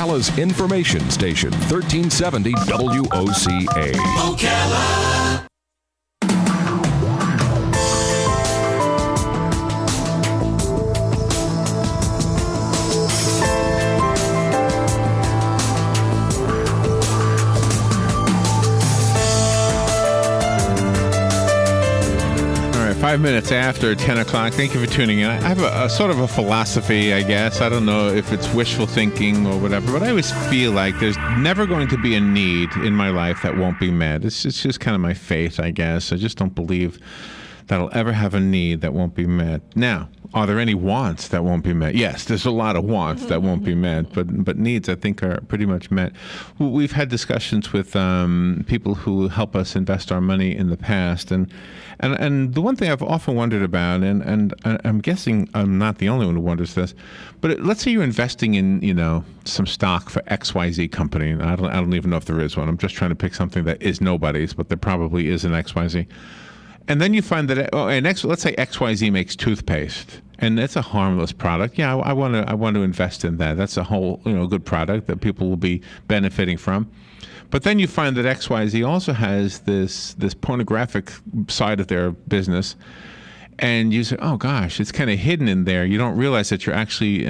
Ocala's information station, 1370 WOCA. Ocala. All right, 5 minutes after 10 o'clock. Thank you for tuning in. I have a sort of a philosophy, I guess. I don't know if it's wishful thinking or whatever, but I always feel like there's never going to be a need in my life that won't be met. It's just kind of my faith, I guess. I just don't believe that I'll ever have a need that won't be met. Now, are there any wants that won't be met? Yes, there's a lot of wants that won't be met, but needs I think are pretty much met. We've had discussions with people who help us invest our money in the past, and the one thing I've often wondered about, and I'm guessing I'm not the only one who wonders this, but let's say you're investing in some stock for XYZ company. And I don't even know if there is one. I'm just trying to pick something that is nobody's, but there probably is an XYZ. And then you find that, let's say XYZ makes toothpaste, and it's a harmless product. Yeah, I want to invest in that. That's a whole good product that people will be benefiting from. But then you find that XYZ also has this pornographic side of their business, and you say, oh gosh, it's kind of hidden in there. You don't realize that you're actually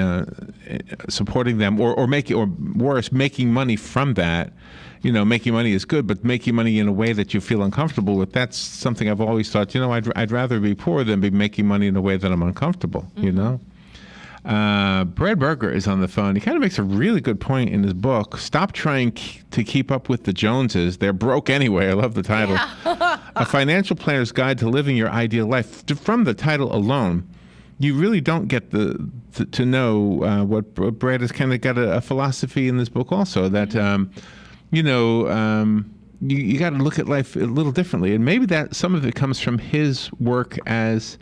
supporting them, or making money from that. Making money is good, but making money in a way that you feel uncomfortable with, that's something I've always thought, I'd rather be poor than be making money in a way that I'm uncomfortable, Brad Berger is on the phone. He kind of makes a really good point in his book, Stop Trying to Keep Up with the Joneses. They're broke anyway. I love the title. Yeah. A Financial Planner's Guide to Living Your Ideal Life. From the title alone, you really don't get to know what Brad has kind of got a philosophy in this book also, that you got to look at life a little differently. And maybe that some of it comes from his work as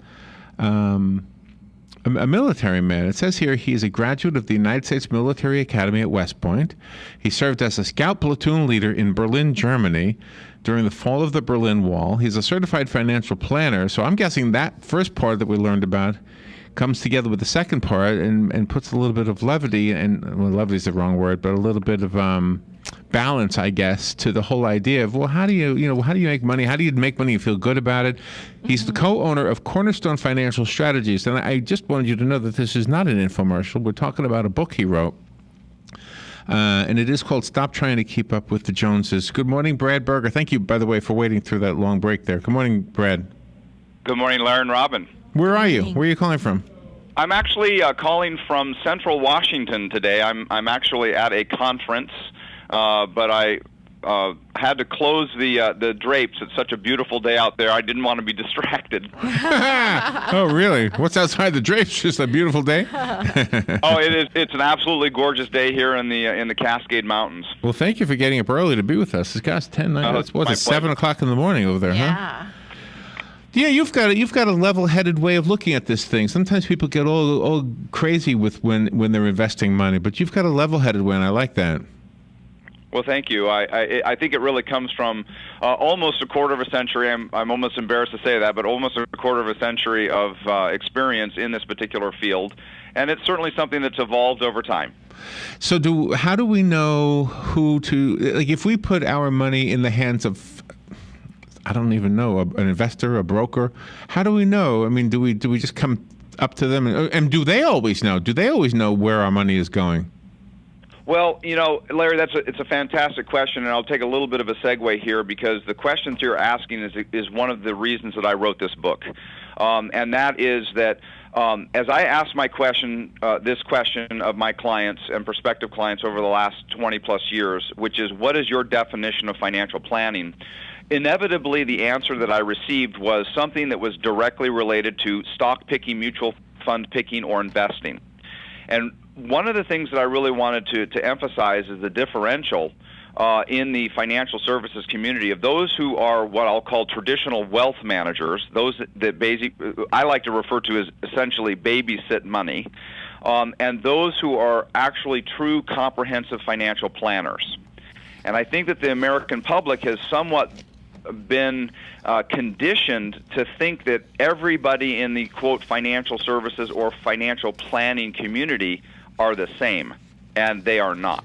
a military man. It says here he is a graduate of the United States Military Academy at West Point. He served as a scout platoon leader in Berlin, Germany during the fall of the Berlin Wall. He's a certified financial planner. So I'm guessing that first part that we learned about comes together with the second part and puts a little bit of levity, levity is the wrong word, but a little bit of balance, I guess, to the whole idea of, well, how do you make money? How do you make money and feel good about it? He's the co-owner of Cornerstone Financial Strategies. And I just wanted you to know that this is not an infomercial. We're talking about a book he wrote. And it is called Stop Trying to Keep Up with the Joneses. Good morning, Brad Berger. Thank you, by the way, for waiting through that long break there. Good morning, Brad. Good morning, Larry and Robin. Where are you? Where are you calling from? I'm actually calling from Central Washington today. I'm actually at a conference, but I had to close the drapes. It's such a beautiful day out there. I didn't want to be distracted. Oh, really? What's outside the drapes? Just a beautiful day? Oh, it is. It's an absolutely gorgeous day here in the Cascade Mountains. Well, thank you for getting up early to be with us. It's 10:09. It's 7 o'clock in the morning over there, huh? Yeah, you've got a level-headed way of looking at this thing. Sometimes people get all crazy with when they're investing money, but you've got a level-headed way, and I like that. Well, thank you. I think it really comes from almost a quarter of a century. I'm almost embarrassed to say that, but almost a quarter of a century of experience in this particular field, and it's certainly something that's evolved over time. So, how do we know who to, like, if we put our money in the hands of, I don't even know, an investor, a broker? How do we know? I mean, do we just come up to them and do they always know? Do they always know where our money is going? Well, Larry, it's a fantastic question, and I'll take a little bit of a segue here because the questions you're asking is one of the reasons that I wrote this book, and that is that as I asked this question of my clients and prospective clients over the last 20 plus years, which is, what is your definition of financial planning? Inevitably, the answer that I received was something that was directly related to stock picking, mutual fund picking, or investing. And one of the things that I really wanted to emphasize is the differential in the financial services community of those who are what I'll call traditional wealth managers, those that I like to refer to as essentially babysit money, and those who are actually true comprehensive financial planners. And I think that the American public has somewhat been conditioned to think that everybody in the, quote, financial services or financial planning community are the same, and they are not.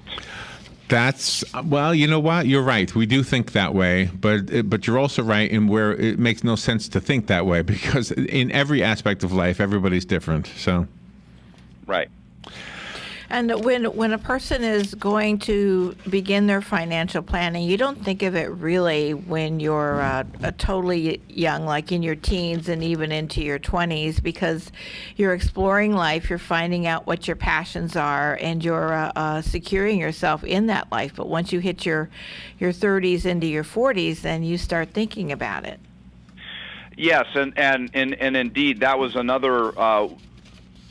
Well, you know what? You're right. We do think that way, but you're also right in where it makes no sense to think that way, because in every aspect of life, everybody's different. So, Right. And when a person is going to begin their financial planning, you don't think of it really when you're totally young, like in your teens and even into your 20s, because you're exploring life, you're finding out what your passions are, and you're securing yourself in that life. But once you hit your 30s into your 40s, then you start thinking about it. Yes, and indeed, that was another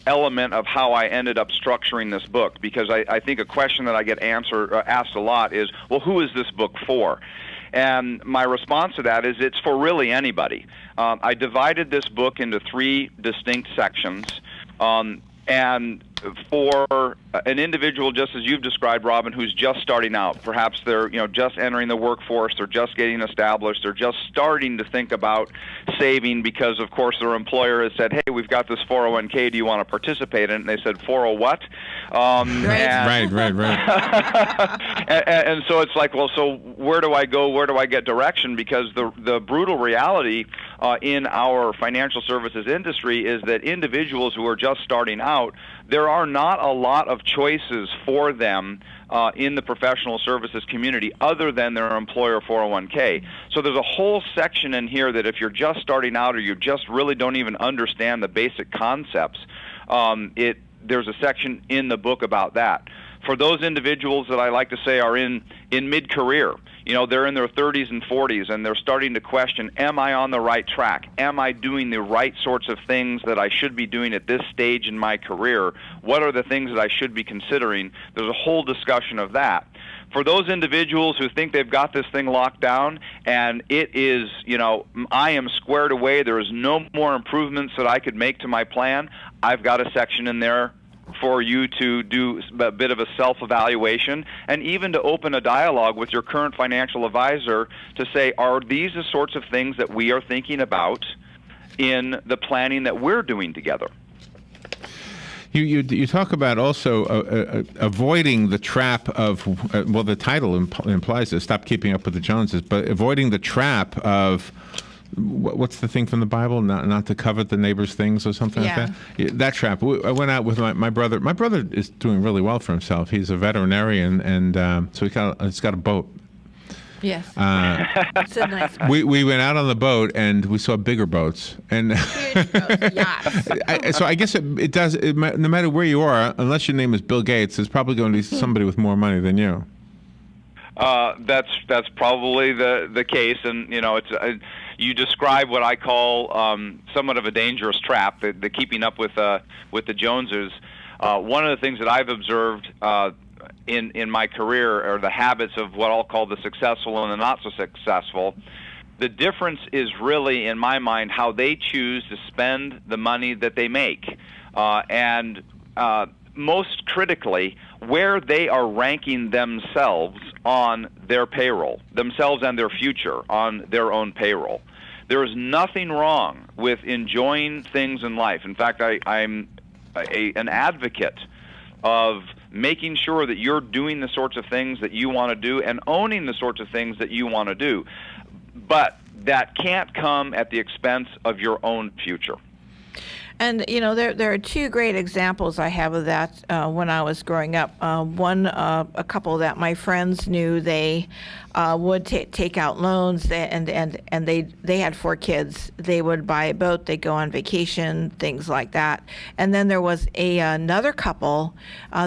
element of how I ended up structuring this book, because I think a question that I get asked a lot is, well, who is this book for? And my response to that is it's for really anybody. I divided this book into 3 distinct sections, and for an individual, just as you've described, Robin, who's just starting out, perhaps they're just entering the workforce, they're just getting established, they're just starting to think about saving because, of course, their employer has said, hey, we've got this 401k, do you want to participate in it? And they said, 40 what? Right. And so it's like, well, so where do I go? Where do I get direction? Because the brutal reality in our financial services industry is that individuals who are just starting out, there are not a lot of choices for them in the professional services community other than their employer 401k. So there's a whole section in here that if you're just starting out or you just really don't even understand the basic concepts, there's a section in the book about that. For those individuals that I like to say are in mid-career, they're in their 30s and 40s, and they're starting to question, am I on the right track? Am I doing the right sorts of things that I should be doing at this stage in my career? What are the things that I should be considering? There's a whole discussion of that. For those individuals who think they've got this thing locked down and it is, I am squared away, there is no more improvements that I could make to my plan, I've got a section in there for you to do a bit of a self-evaluation and even to open a dialogue with your current financial advisor to say, are these the sorts of things that we are thinking about in the planning that we're doing together? You talk about also avoiding the trap of, the title implies it, stop keeping up with the Joneses, but avoiding the trap of, what's the thing from the Bible? Not to covet the neighbor's things or something like that? Yeah, that trap. I went out with my brother. My brother is doing really well for himself. He's a veterinarian, and so he's got a boat. Yes. It's a nice boat. We went out on the boat, and we saw bigger boats. And Huge boats, yachts. so I guess it does, no matter where you are, unless your name is Bill Gates, there's probably going to be somebody with more money than you. That's probably the case, and it's you describe what I call somewhat of a dangerous trap, the keeping up with the Joneses. One of the things that I've observed in my career are the habits of what I'll call the successful and the not so successful. The difference is really, in my mind, how they choose to spend the money that they make, and most critically, where they are ranking themselves on their payroll, themselves and their future on their own payroll. There is nothing wrong with enjoying things in life. In fact, I'm an advocate of making sure that you're doing the sorts of things that you want to do and owning the sorts of things that you want to do. But that can't come at the expense of your own future. And, there are 2 great examples I have of that when I was growing up. One, a couple that my friends knew, they would take out loans, and they had 4 kids. They would buy a boat, they'd go on vacation, things like that. And then there was another couple,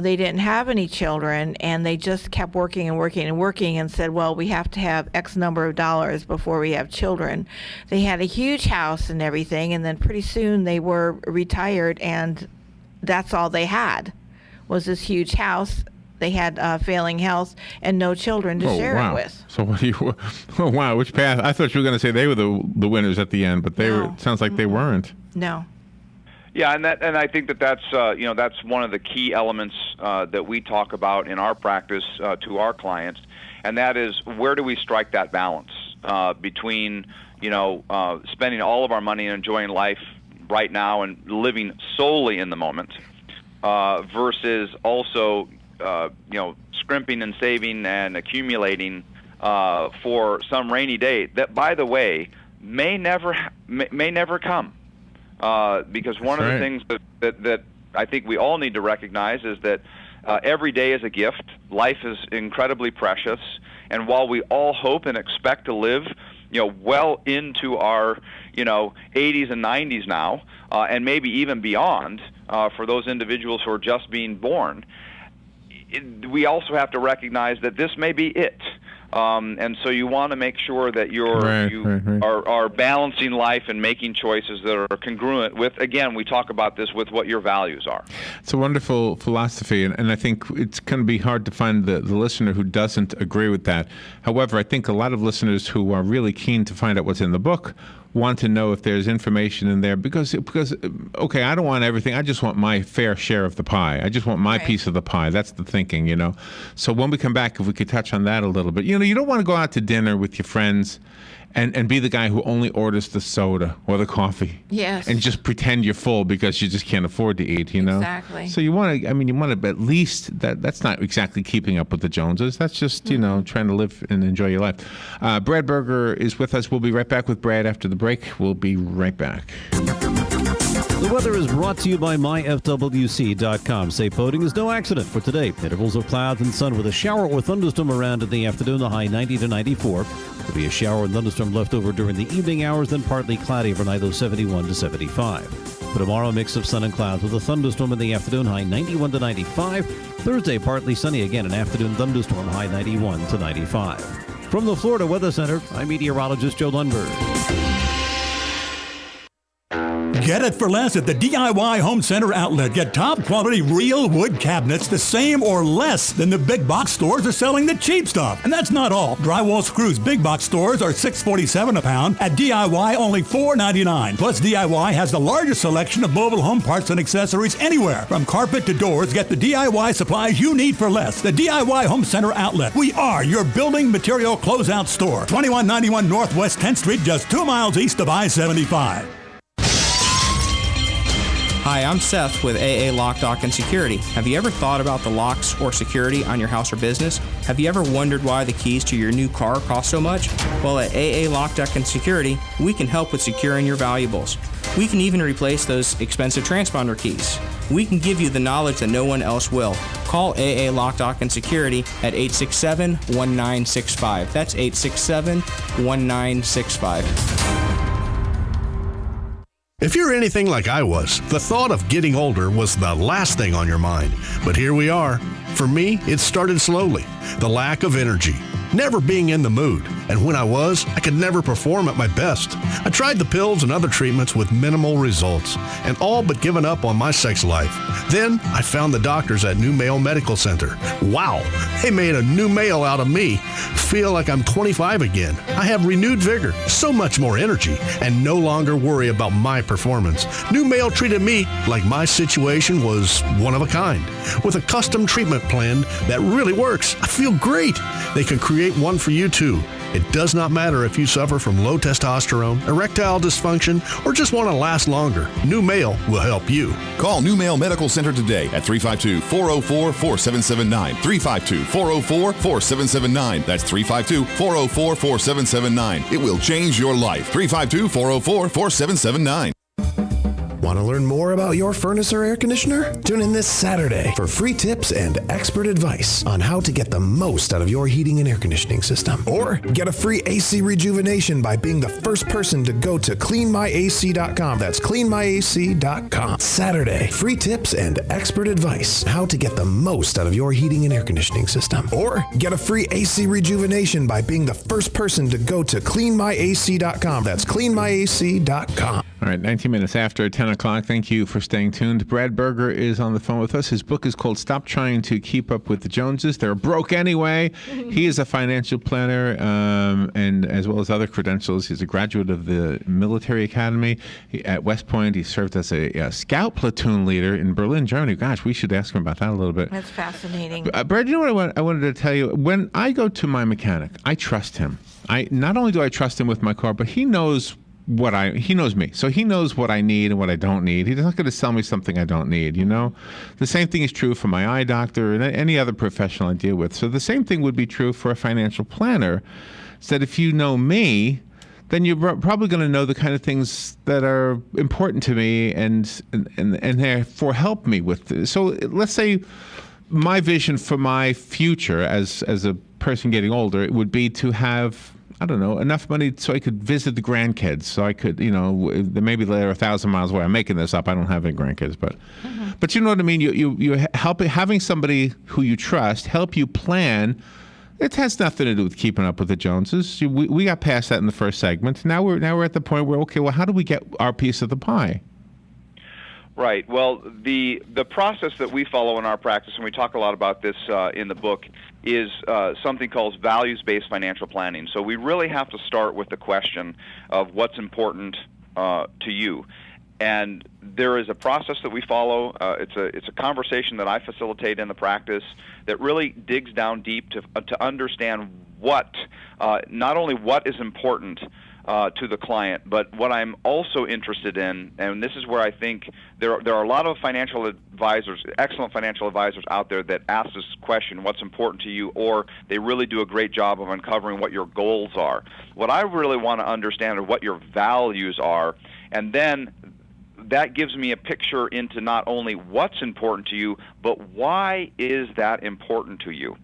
they didn't have any children, and they just kept working and working and working and said, well, we have to have X number of dollars before we have children. They had a huge house and everything, and then pretty soon they were retired, and that's all they had was this huge house. They had failing health and no children to share it with. So what do you? Oh wow, which path? I thought you were going to say they were the winners at the end, but they were. It sounds like they weren't. No. Yeah, and I think that's that's one of the key elements that we talk about in our practice to our clients, and that is, where do we strike that balance between spending all of our money and enjoying life right now and living solely in the moment versus also scrimping and saving and accumulating for some rainy day that, by the way, may never come. Because one of the things that I think we all need to recognize is that every day is a gift. Life is incredibly precious, and while we all hope and expect to live, well into our 80s and 90s now, and maybe even beyond, for those individuals who are just being born, we also have to recognize that this may be it. And so you want to make sure that you are balancing life and making choices that are congruent with, again, we talk about this, with what your values are. It's a wonderful philosophy, and I think it's going to be hard to find the listener who doesn't agree with that. However, I think a lot of listeners who are really keen to find out what's in the book want to know if there's information in there because okay, I don't want everything. I just want my fair share of the pie. I just want my piece of the pie. That's the thinking, So when we come back, if we could touch on that a little bit. You don't want to go out to dinner with your friends and be the guy who only orders the soda or the coffee. Yes. And just pretend you're full because you just can't afford to eat, Exactly. So you want to at least, that's not exactly keeping up with the Joneses. That's just, trying to live and enjoy your life. Brad Berger is with us. We'll be right back with Brad after the break. We'll be right back. The weather is brought to you by myfwc.com. Safe boating is no accident for today. Intervals of clouds and sun with a shower or thunderstorm around in the afternoon, the high 90 to 94. There'll be a shower and thunderstorm left over during the evening hours, then partly cloudy overnight, low 71 to 75. For tomorrow, a mix of sun and clouds with a thunderstorm in the afternoon, high 91 to 95. Thursday, partly sunny again, an afternoon thunderstorm, high 91 to 95. From the Florida Weather Center, I'm meteorologist Joe Lundberg. Get it for less at the DIY Home Center outlet. Get top quality real wood cabinets the same or less than the big box stores are selling the cheap stuff. And that's not all. Drywall screws big box stores are $6.47 a pound. At DIY, only $4.99. Plus, DIY has the largest selection of mobile home parts and accessories anywhere. From carpet to doors, get the DIY supplies you need for less. The DIY Home Center outlet. We are your building material closeout store. 2191 Northwest 10th Street, just 2 miles east of I-75. Hi, I'm Seth with AA Lock, Dock, and Security. Have you ever thought about the locks or security on your house or business? Have you ever wondered why the keys to your new car cost so much? Well, at AA Lock, Dock, and Security, we can help with securing your valuables. We can even replace those expensive transponder keys. We can give you the knowledge that no one else will. Call AA Lock, Dock, and Security at 867-1965. That's 867-1965. If you're anything like I was, the thought of getting older was the last thing on your mind. But here we are. For me, it started slowly. The lack of energy, never being in the mood, and when I was, I could never perform at my best. I tried the pills and other treatments with minimal results, and all but given up on my sex life. Then, I found the doctors at New Male Medical Center. Wow, they made a new male out of me. Feel like I'm 25 again. I have renewed vigor, so much more energy, and no longer worry about my performance. New Male treated me like my situation was one of a kind, with a custom treatment plan that really works. I feel great. They can create one for you too. It does not matter if you suffer from low testosterone, erectile dysfunction, or just want to last longer. New Male will help you. Call New Male Medical Center today at 352-404-4779. 352-404-4779. That's 352-404-4779. It will change your life. 352-404-4779. Want to learn more about your furnace or air conditioner? Tune in this Saturday for free tips and expert advice on how to get the most out of your heating and air conditioning system. Or get a free AC rejuvenation by being the first person to go to cleanmyac.com. That's cleanmyac.com. Saturday, free tips and expert advice on how to get the most out of your heating and air conditioning system. Or get a free AC rejuvenation by being the first person to go to cleanmyac.com. That's cleanmyac.com. All right, 19 minutes after 10 o'clock. Thank you for staying tuned. Brad Berger is on the phone with us. His book is called Stop Trying to Keep Up with the Joneses. They're broke anyway. He is a financial planner and as well as other credentials. He's a graduate of the Military Academy at West Point. He served as a scout platoon leader in Berlin, Germany. Gosh, we should ask him about that a little bit. That's fascinating. Brad, you know what I wanted to tell you? When I go to my mechanic, I trust him. Not only do I trust him with my car, but he knows he knows me. So he knows what I need and what I don't need. He's not going to sell me something I don't need, you know? The same thing is true for my eye doctor and any other professional I deal with. So the same thing would be true for a financial planner. Is that if you know me, then you're probably going to know the kind of things that are important to me and therefore help me with this. So let's say my vision for my future as a person getting older, it would be to have, I don't know, enough money so I could visit the grandkids. So I could, you know, maybe they're 1,000 miles away. I'm making this up. I don't have any grandkids, but you know what I mean? You having somebody who you trust help you plan. It has nothing to do with keeping up with the Joneses. We got past that in the first segment. Now we're at the point where, okay, well, how do we get our piece of the pie? Right. Well, the process that we follow in our practice, and we talk a lot about this in the book, is something called values-based financial planning. So we really have to start with the question of what's important to you. And there is a process that we follow. It's a conversation that I facilitate in the practice that really digs down deep to understand what, not only what is important to the client, but what I'm also interested in, and this is where I think there are a lot of financial advisors, excellent financial advisors out there that ask this question, what's important to you, or they really do a great job of uncovering what your goals are. What I really want to understand are what your values are, and then that gives me a picture into not only what's important to you, but why is that important to you.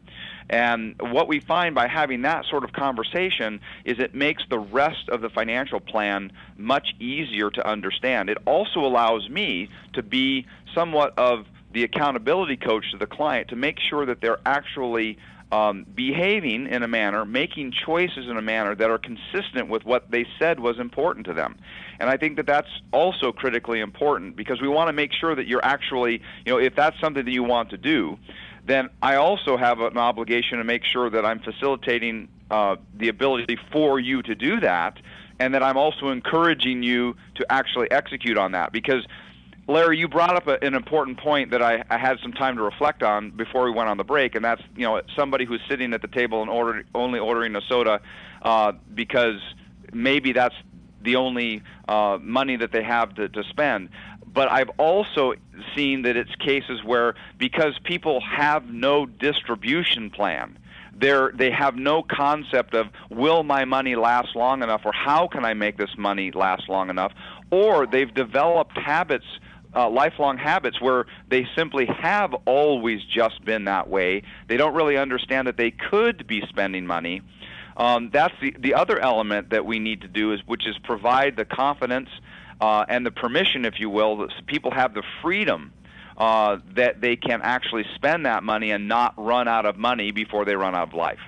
And what we find by having that sort of conversation is it makes the rest of the financial plan much easier to understand. It also allows me to be somewhat of the accountability coach to the client to make sure that they're actually behaving in a manner, making choices in a manner that are consistent with what they said was important to them. And I think that that's also critically important because we want to make sure that you're actually, you know, if that's something that you want to do, then I also have an obligation to make sure that I'm facilitating the ability for you to do that, and that I'm also encouraging you to actually execute on that. Because, Larry, you brought up an important point that I had some time to reflect on before we went on the break, and that's, you know, somebody who's sitting at the table and only ordering a soda because maybe that's the only money that they have to spend. But I've also seen that it's cases where because people have no distribution plan, they have no concept of will my money last long enough, or how can I make this money last long enough, or they've developed habits, lifelong habits where they simply have always just been that way. They don't really understand that they could be spending money. That's the other element that we need to do, which is provide the confidence and the permission, if you will, that people have the freedom that they can actually spend that money and not run out of money before they run out of life.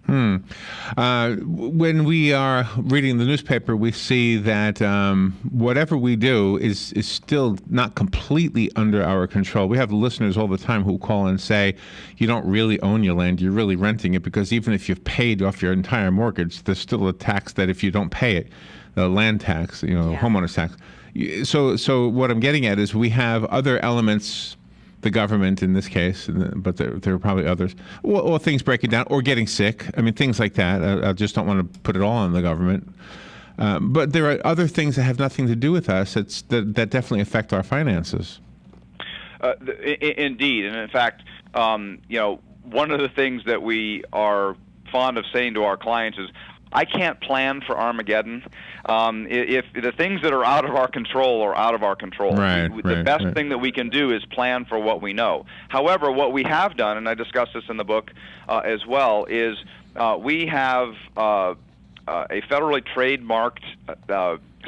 When we are reading the newspaper, we see that whatever we do is still not completely under our control. We have listeners all the time who call and say, you don't really own your land, you're really renting it, because even if you've paid off your entire mortgage, there's still a tax that if you don't pay it, the land tax, you know, homeowner's tax. So what I'm getting at is we have other elements, the government in this case, but there are probably others, or things breaking down, or getting sick. I mean, things like that. I just don't want to put it all on the government. But there are other things that have nothing to do with us that definitely affect our finances. Indeed. And in fact, you know, one of the things that we are fond of saying to our clients is, I can't plan for Armageddon. If the things that are out of our control are out of our control. The best thing that we can do is plan for what we know. However, what we have done, and I discuss this in the book as well, is we have a federally trademarked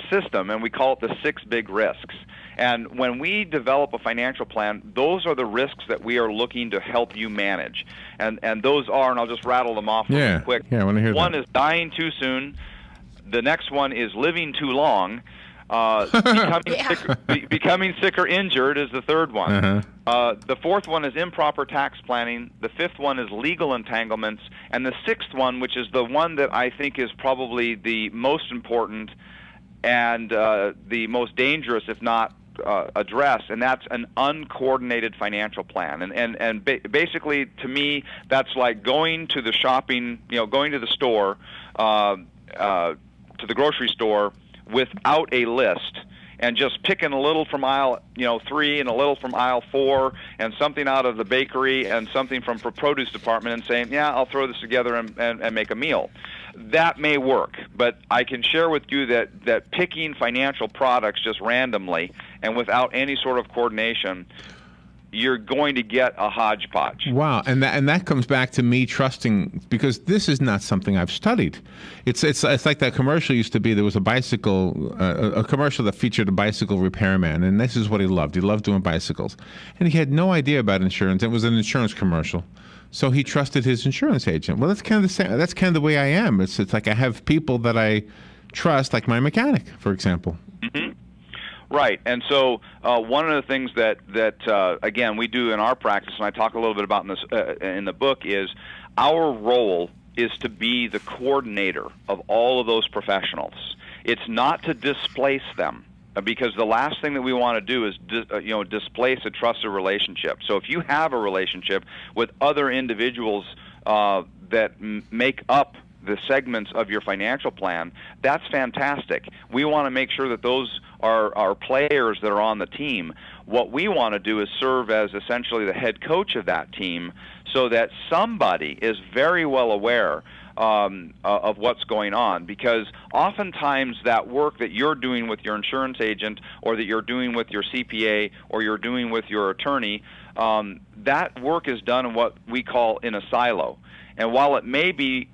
system, and we call it the 6 big risks. And when we develop a financial plan, those are the risks that we are looking to help you manage. And those are, and I'll just rattle them off real quick. Yeah, I want to hear One that. is dying too soon. The next one is living too long. Becoming sick or injured is the third one. The fourth one is improper tax planning. The fifth one is legal entanglements. And the sixth one, which is the one that I think is probably the most important and the most dangerous, if not address, and that's an uncoordinated financial plan. And basically, to me, that's like going to the shopping, you know, going to the store, to the grocery store without a list, and just picking a little from aisle 3 and a little from aisle 4 and something out of the bakery and something from the produce department and saying, yeah, I'll throw this together and make a meal. That may work, but I can share with you that picking financial products just randomly and without any sort of coordination, you're going to get a hodgepodge. Wow, and that comes back to me trusting, because this is not something I've studied. It's like that commercial used to be. There was a bicycle, a commercial that featured a bicycle repairman, and this is what he loved. He loved doing bicycles, and he had no idea about insurance. It was an insurance commercial, so he trusted his insurance agent. Well, that's kind of the same. That's kind of the way I am. It's like I have people that I trust, like my mechanic, for example. Mm-hmm. Right, and so one of the things that again we do in our practice, and I talk a little bit about in this in the book, is our role is to be the coordinator of all of those professionals. It's not to displace them, because the last thing that we want to do is displace a trusted relationship. So if you have a relationship with other individuals that make up the segments of your financial plan, that's fantastic. We want to make sure that those are players that are on the team. What we want to do is serve as essentially the head coach of that team, so that somebody is very well aware of what's going on, because oftentimes that work that you're doing with your insurance agent, or that you're doing with your CPA, or you're doing with your attorney, that work is done in what we call in a silo. And while it may be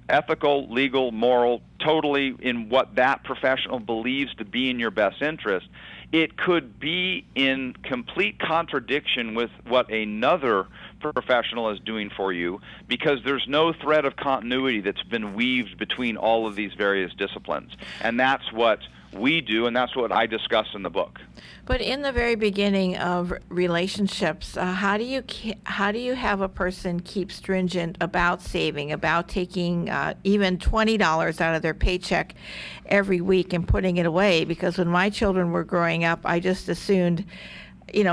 ethical, legal, moral, totally in what that professional believes to be in your best interest, it could be in complete contradiction with what another professional is doing for you, because there's no thread of continuity that's been weaved between all of these various disciplines. And that's what we do, and that's what I discuss in the book. But in the very beginning of relationships, how do you have a person keep stringent about saving, about taking even $20 out of their paycheck every week and putting it away? Because when my children were growing up, I just assumed,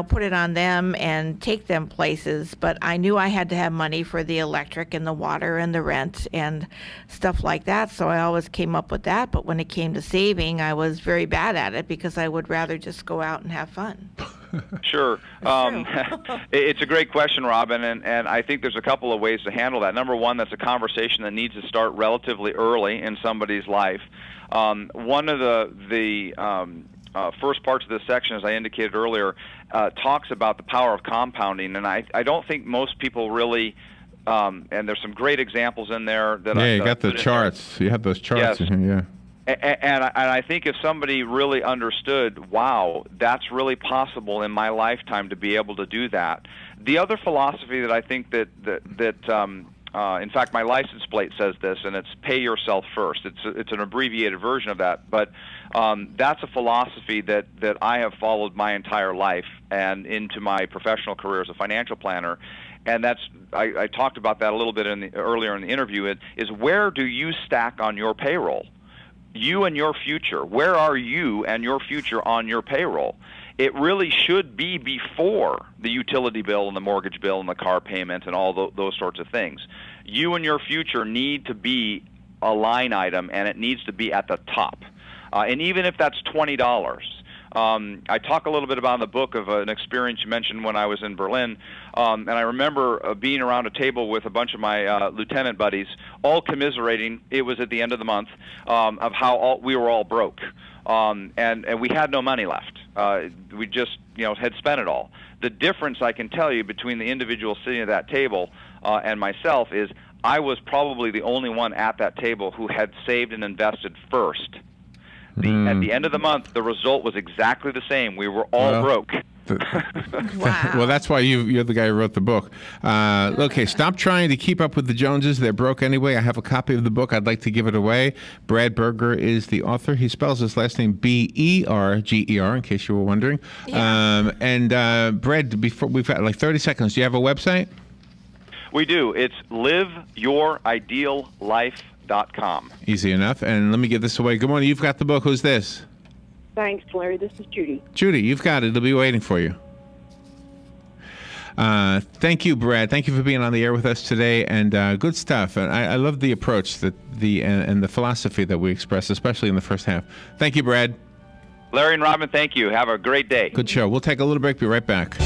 put it on them and take them places. But I knew I had to have money for the electric and the water and the rent and stuff like that. So I always came up with that. But when it came to saving, I was very bad at it, because I would rather just go out and have fun. Sure. It's a great question, Robin, and I think there's a couple of ways to handle that. Number one, that's a conversation that needs to start relatively early in somebody's life. One of the first parts of this section, as I indicated earlier, talks about the power of compounding, and I don't think most people really, and there's some great examples in there that you got the charts. You have those charts. Yes. Yeah. And I think if somebody really understood, wow, that's really possible in my lifetime to be able to do that. The other philosophy that I think that in fact, my license plate says this, and it's pay yourself first. It's an abbreviated version of that, but that's a philosophy that I have followed my entire life and into my professional career as a financial planner. And I talked about that a little bit earlier in the interview. Is where do you stack on your payroll? You and your future. Where are you and your future on your payroll? It really should be before the utility bill and the mortgage bill and the car payment and all those sorts of things. You and your future need to be a line item, and it needs to be at the top. And even if that's $20, I talk a little bit about in the book of an experience you mentioned when I was in Berlin, and I remember being around a table with a bunch of my lieutenant buddies, all commiserating. It was at the end of the month, of how we were all broke, and we had no money left. We just had spent it all. The difference I can tell you between the individual sitting at that table and myself is I was probably the only one at that table who had saved and invested first. At the end of the month, the result was exactly the same. We were all broke. Wow. Well, that's why you're the guy who wrote the book. Okay, stop trying to keep up with the Joneses. They're broke anyway. I have a copy of the book. I'd like to give it away. Brad Berger is the author. He spells his last name Berger, in case you were wondering. Yeah. Brad, before we've got like 30 seconds. Do you have a website? We do. It's liveyorideallife.com. Easy enough. And let me give this away. Good morning. You've got the book. Who's this? Thanks, Larry. This is Judy. Judy, you've got it. It'll be waiting for you. Thank you, Brad. Thank you for being on the air with us today, and good stuff. And I love the approach and the philosophy that we express, especially in the first half. Thank you, Brad. Larry and Robin, thank you. Have a great day. Good show. We'll take a little break. Be right back.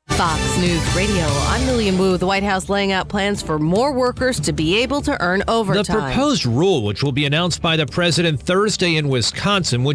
Fox News Radio. I'm Lillian Wu. The White House laying out plans for more workers to be able to earn overtime. The proposed rule, which will be announced by the president Thursday in Wisconsin, would